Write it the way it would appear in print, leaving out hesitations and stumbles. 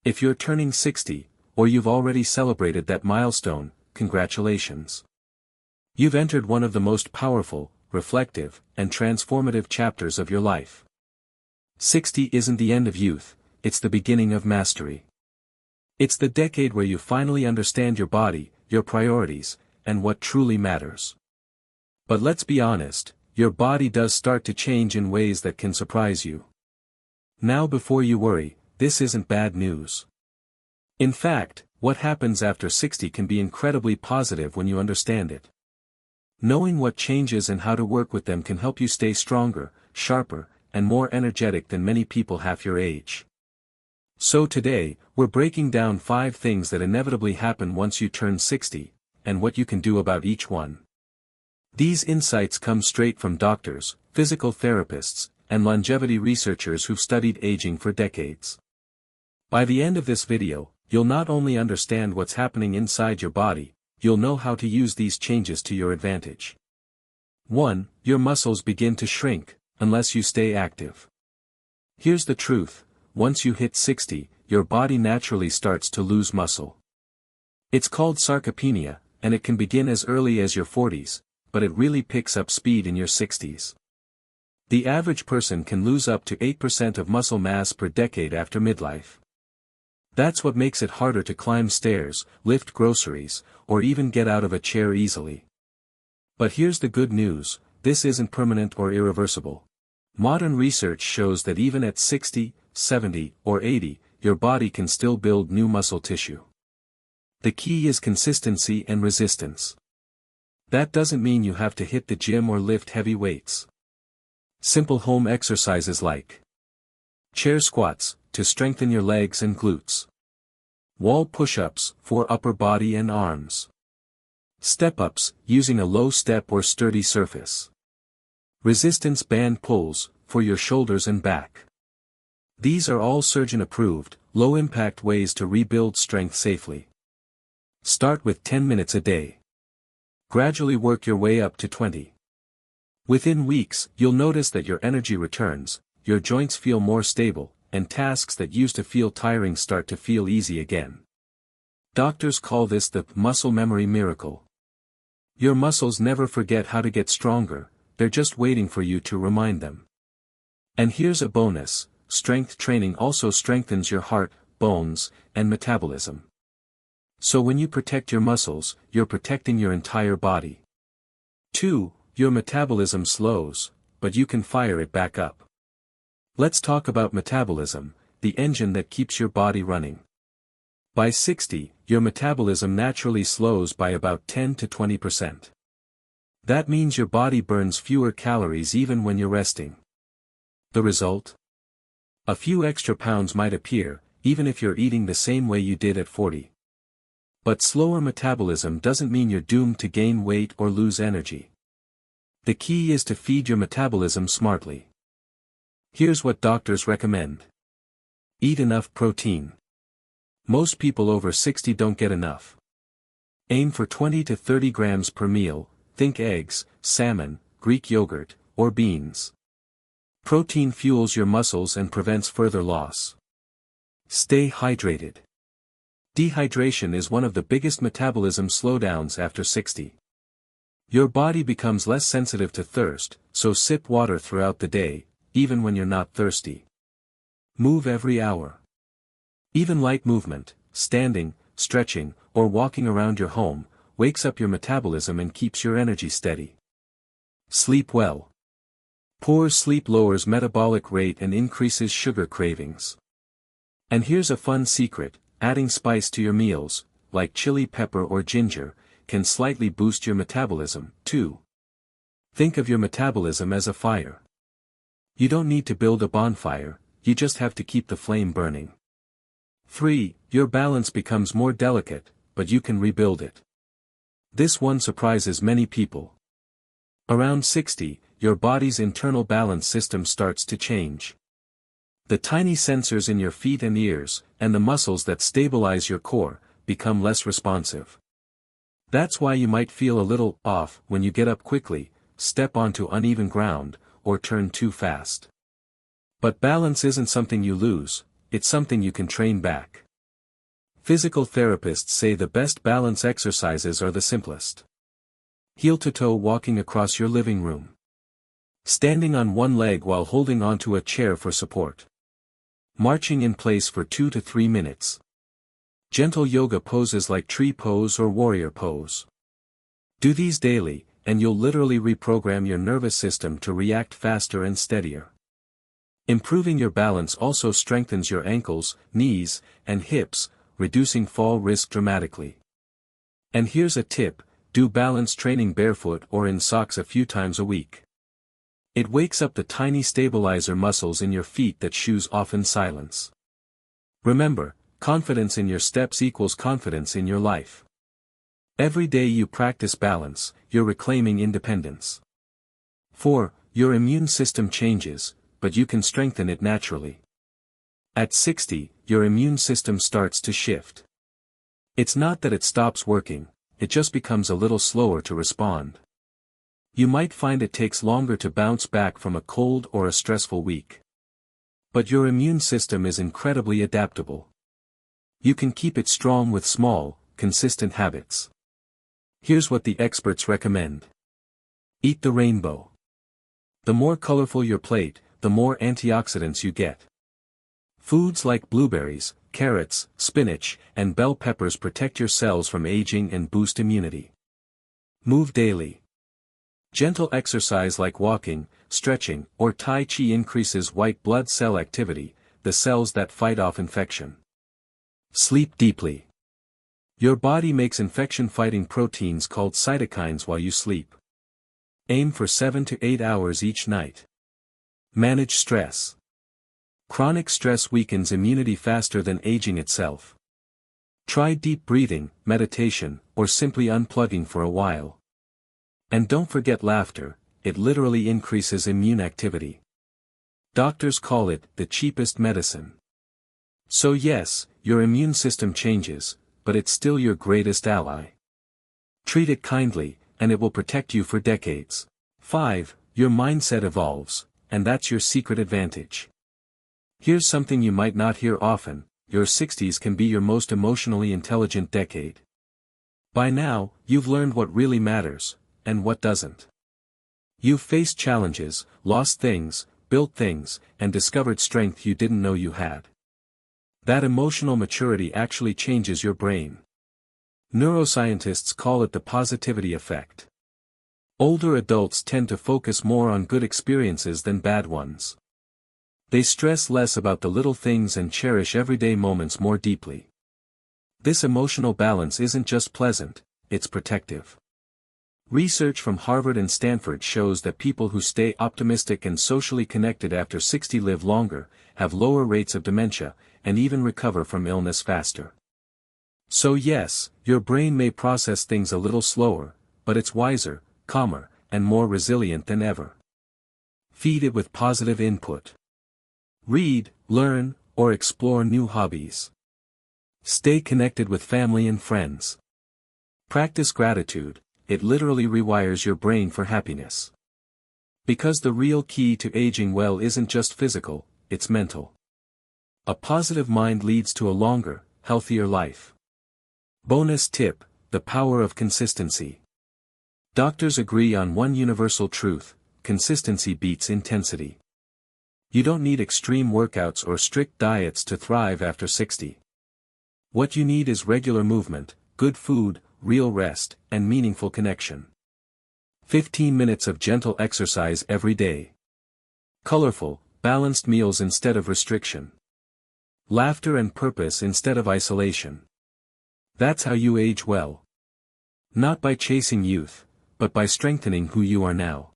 If you're turning 60, or you've already celebrated that milestone, congratulations. You've entered one of the most powerful, reflective, and transformative chapters of your life. 60 isn't the end of youth, it's the beginning of mastery. It's the decade where you finally understand your body, your priorities, and what truly matters. But let's be honest, your body does start to change in ways that can surprise you. Now before you worry, this isn't bad news. In fact, what happens after 60 can be incredibly positive when you understand it. Knowing what changes and how to work with them can help you stay stronger, sharper, and more energetic than many people half your age. So today, we're breaking down 5 things that inevitably happen once you turn 60, and what you can do about each one. These insights come straight from doctors, physical therapists, and longevity researchers who've studied aging for decades. By the end of this video, you'll not only understand what's happening inside your body, you'll know how to use these changes to your advantage. 1. Your muscles begin to shrink, unless you stay active. Here's the truth, once you hit 60, your body naturally starts to lose muscle. It's called sarcopenia, and it can begin as early as your 40s, but it really picks up speed in your 60s. The average person can lose up to 8% of muscle mass per decade after midlife. That's what makes it harder to climb stairs, lift groceries, or even get out of a chair easily. But here's the good news, this isn't permanent or irreversible. Modern research shows that even at 60, 70, or 80, your body can still build new muscle tissue. The key is consistency and resistance. That doesn't mean you have to hit the gym or lift heavy weights. Simple home exercises like chair squats, to strengthen your legs and glutes. Wall push-ups, for upper body and arms. Step-ups, using a low step or sturdy surface. Resistance band pulls, for your shoulders and back. These are all surgeon-approved, low-impact ways to rebuild strength safely. Start with 10 minutes a day. Gradually work your way up to 20. Within weeks, you'll notice that your energy returns, your joints feel more stable, and tasks that used to feel tiring start to feel easy again. Doctors call this the muscle memory miracle. Your muscles never forget how to get stronger, they're just waiting for you to remind them. And here's a bonus, strength training also strengthens your heart, bones, and metabolism. So when you protect your muscles, you're protecting your entire body. 2. Your metabolism slows, but you can fire it back up. Let's talk about metabolism, the engine that keeps your body running. By 60, your metabolism naturally slows by about 10 to 20%. That means your body burns fewer calories even when you're resting. The result? A few extra pounds might appear, even if you're eating the same way you did at 40. But slower metabolism doesn't mean you're doomed to gain weight or lose energy. The key is to feed your metabolism smartly. Here's what doctors recommend. Eat enough protein. Most people over 60 don't get enough. Aim for 20 to 30 grams per meal, think eggs, salmon, Greek yogurt, or beans. Protein fuels your muscles and prevents further loss. Stay hydrated. Dehydration is one of the biggest metabolism slowdowns after 60. Your body becomes less sensitive to thirst, so sip water throughout the day, even when you're not thirsty. Move every hour. Even light movement, standing, stretching, or walking around your home, wakes up your metabolism and keeps your energy steady. Sleep well. Poor sleep lowers metabolic rate and increases sugar cravings. And here's a fun secret, adding spice to your meals, like chili pepper or ginger, can slightly boost your metabolism, too. Think of your metabolism as a fire. You don't need to build a bonfire, you just have to keep the flame burning. 3. Your balance becomes more delicate, but you can rebuild it. This one surprises many people. Around 60, your body's internal balance system starts to change. The tiny sensors in your feet and ears, and the muscles that stabilize your core, become less responsive. That's why you might feel a little off when you get up quickly, step onto uneven ground, or turn too fast. But balance isn't something you lose, it's something you can train back. Physical therapists say the best balance exercises are the simplest. Heel-to-toe walking across your living room. Standing on one leg while holding onto a chair for support. Marching in place for 2 to 3 minutes. Gentle yoga poses like tree pose or warrior pose. Do these daily, and you'll literally reprogram your nervous system to react faster and steadier. Improving your balance also strengthens your ankles, knees, and hips, reducing fall risk dramatically. And here's a tip: do balance training barefoot or in socks a few times a week. It wakes up the tiny stabilizer muscles in your feet that shoes often silence. Remember, confidence in your steps equals confidence in your life. Every day you practice balance, you're reclaiming independence. 4. Your immune system changes, but you can strengthen it naturally. At 60, your immune system starts to shift. It's not that it stops working, it just becomes a little slower to respond. You might find it takes longer to bounce back from a cold or a stressful week. But your immune system is incredibly adaptable. You can keep it strong with small, consistent habits. Here's what the experts recommend. Eat the rainbow. The more colorful your plate, the more antioxidants you get. Foods like blueberries, carrots, spinach, and bell peppers protect your cells from aging and boost immunity. Move daily. Gentle exercise like walking, stretching, or Tai Chi increases white blood cell activity, the cells that fight off infection. Sleep deeply. Your body makes infection-fighting proteins called cytokines while you sleep. Aim for 7 to 8 hours each night. Manage stress. Chronic stress weakens immunity faster than aging itself. Try deep breathing, meditation, or simply unplugging for a while. And don't forget laughter, it literally increases immune activity. Doctors call it the cheapest medicine. So yes, your immune system changes, but it's still your greatest ally. Treat it kindly, and it will protect you for decades. 5. Your mindset evolves, and that's your secret advantage. Here's something you might not hear often: your 60s can be your most emotionally intelligent decade. By now, you've learned what really matters, and what doesn't. You've faced challenges, lost things, built things, and discovered strength you didn't know you had. That emotional maturity actually changes your brain. Neuroscientists call it the positivity effect. Older adults tend to focus more on good experiences than bad ones. They stress less about the little things and cherish everyday moments more deeply. This emotional balance isn't just pleasant, it's protective. Research from Harvard and Stanford shows that people who stay optimistic and socially connected after 60 live longer, have lower rates of dementia, and even recover from illness faster. So yes, your brain may process things a little slower, but it's wiser, calmer, and more resilient than ever. Feed it with positive input. Read, learn, or explore new hobbies. Stay connected with family and friends. Practice gratitude, it literally rewires your brain for happiness. Because the real key to aging well isn't just physical, it's mental. A positive mind leads to a longer, healthier life. Bonus tip: the power of consistency. Doctors agree on one universal truth: consistency beats intensity. You don't need extreme workouts or strict diets to thrive after 60. What you need is regular movement, good food, real rest, and meaningful connection. 15 minutes of gentle exercise every day. Colorful, balanced meals instead of restriction. Laughter and purpose instead of isolation. That's how you age well. Not by chasing youth, but by strengthening who you are now.